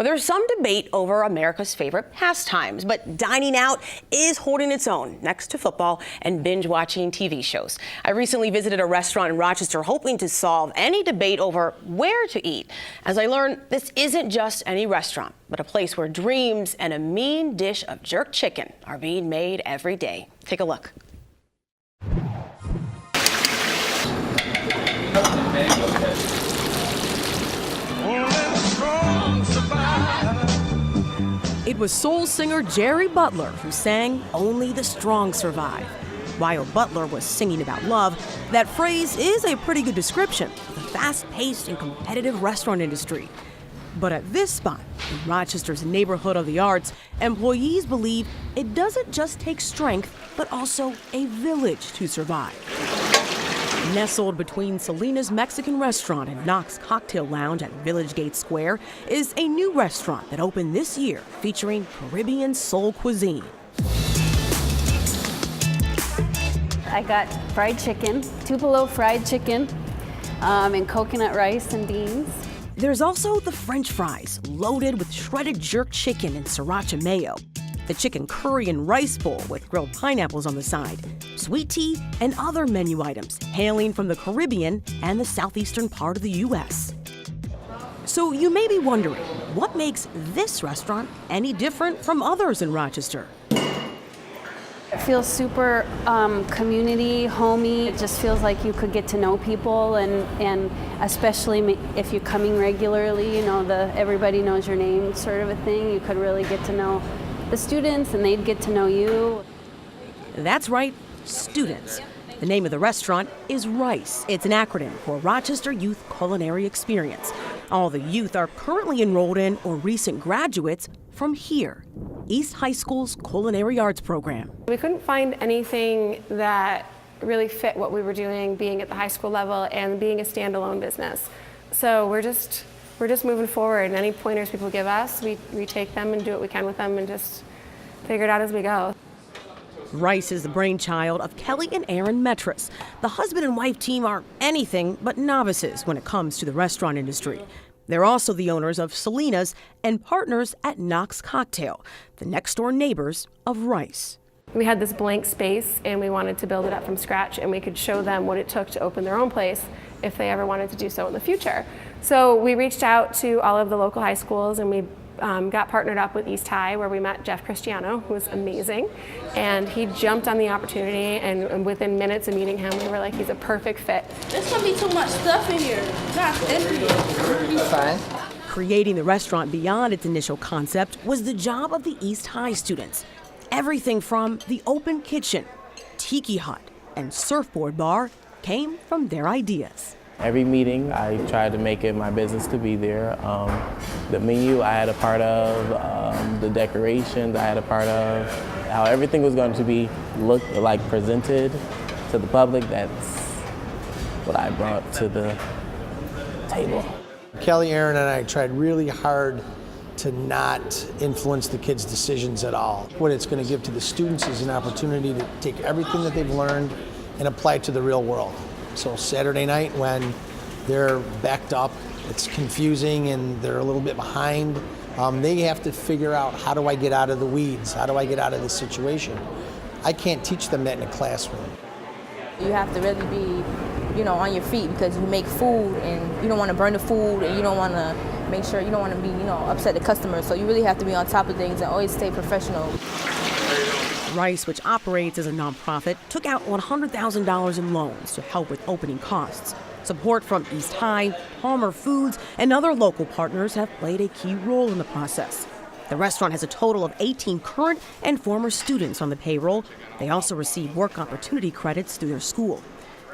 There's some debate over America's favorite pastimes, but dining out is holding its own next to football and binge-watching TV shows. I recently visited a restaurant in Rochester hoping to solve any debate over where to eat. As I learned, this isn't just any restaurant, but a place where dreams and a mean dish of jerk chicken are being made every day. Take a look. It was soul singer Jerry Butler who sang "Only the Strong Survive." While Butler was singing about love, that phrase is a pretty good description of the fast-paced and competitive restaurant industry. But at this spot, in Rochester's neighborhood of the arts, employees believe it doesn't just take strength, but also a village to survive. Nestled between Selena's Mexican restaurant and Knox Cocktail Lounge at Village Gate Square is a new restaurant that opened this year featuring Caribbean soul cuisine. I got fried chicken, Tupelo fried chicken, and coconut rice and beans. There's also the French fries, loaded with shredded jerk chicken and sriracha mayo. The chicken curry and rice bowl with grilled pineapples on the side, sweet tea, and other menu items hailing from the Caribbean and the southeastern part of the U.S. So you may be wondering, what makes this restaurant any different from others in Rochester? It feels super community, homey. It just feels like you could get to know people, and especially if you're coming regularly, you know, everybody knows your name sort of a thing. You could really get to know the students and they'd get to know you. That's right, students. The name of the restaurant is RYCE. It's an acronym for Rochester Youth Culinary Experience. All the youth are currently enrolled in or recent graduates from here, East High School's Culinary Arts program. We couldn't find anything that really fit what we were doing, being at the high school level and being a standalone business. So we're just moving forward, and any pointers people give us, we take them and do what we can with them and just figure it out as we go. RYCE is the brainchild of Kelly and Aaron Metris. The husband and wife team are anything but novices when it comes to the restaurant industry. They're also the owners of Selena's and partners at Knox Cocktail, the next-door neighbors of RYCE. We had this blank space and we wanted to build it up from scratch, and we could show them what it took to open their own place if they ever wanted to do so in the future. So we reached out to all of the local high schools, and we got partnered up with East High, where we met Jeff Christiano, who was amazing, and he jumped on the opportunity, and within minutes of meeting him, we were like, he's a perfect fit. There's gonna be too much stuff in here. Not empty. Fine. Creating the restaurant beyond its initial concept was the job of the East High students. Everything from the open kitchen, tiki hut, and surfboard bar came from their ideas. Every meeting, I tried to make it my business to be there. The menu I had a part of, the decorations I had a part of, how everything was going to be presented to the public. That's what I brought to the table. Kelly, Aaron, and I tried really hard to not influence the kids' decisions at all. What it's going to give to the students is an opportunity to take everything that they've learned and apply it to the real world. So Saturday night, when they're backed up, it's confusing and they're a little bit behind, they have to figure out, how do I get out of the weeds? How do I get out of this situation? I can't teach them that in a classroom. You have to really be, on your feet, because you make food and you don't want to burn the food, and you don't want to make sure, you don't want to be, upset the customers. So you really have to be on top of things and always stay professional. RYCE, which operates as a nonprofit, took out $100,000 in loans to help with opening costs. Support from East High, Palmer Foods, and other local partners have played a key role in the process. The restaurant has a total of 18 current and former students on the payroll. They also receive work opportunity credits through their school.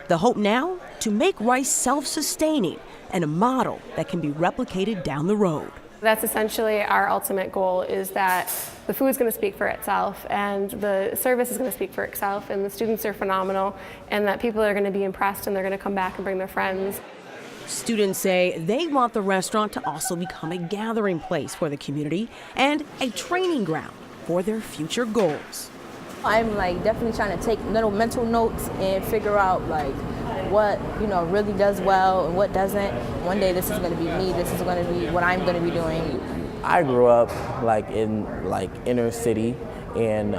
The hope now? To make RYCE self-sustaining and a model that can be replicated down the road. That's essentially our ultimate goal, is that the food's going to speak for itself and the service is going to speak for itself, and the students are phenomenal, and that people are going to be impressed and they're going to come back and bring their friends. Students say they want the restaurant to also become a gathering place for the community and a training ground for their future goals. I'm definitely trying to take little mental notes and figure out what really does well and what doesn't. One day this is going to be me, this is going to be what I'm going to be doing. I grew up like in inner city, and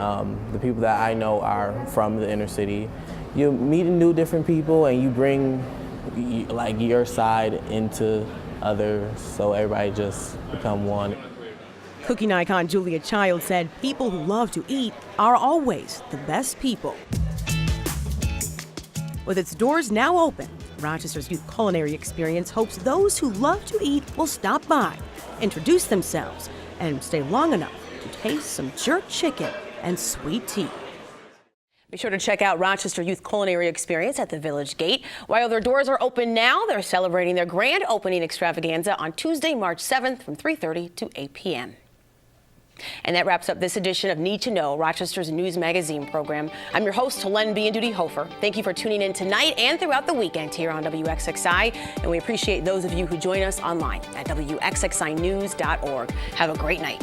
the people that I know are from the inner city. You meet new different people, and you bring like your side into others, so everybody just become one. Cooking icon Julia Child said people who love to eat are always the best people. With its doors now open, Rochester's Youth Culinary Experience hopes those who love to eat will stop by, introduce themselves, and stay long enough to taste some jerk chicken and sweet tea. Be sure to check out Rochester Youth Culinary Experience at the Village Gate. While their doors are open now, they're celebrating their grand opening extravaganza on Tuesday, March 7th from 3:30 to 8 p.m. And that wraps up this edition of Need to Know, Rochester's news magazine program. I'm your host, Helene Biandudi Hofer. Thank you for tuning in tonight and throughout the weekend here on WXXI. And we appreciate those of you who join us online at WXXInews.org. Have a great night.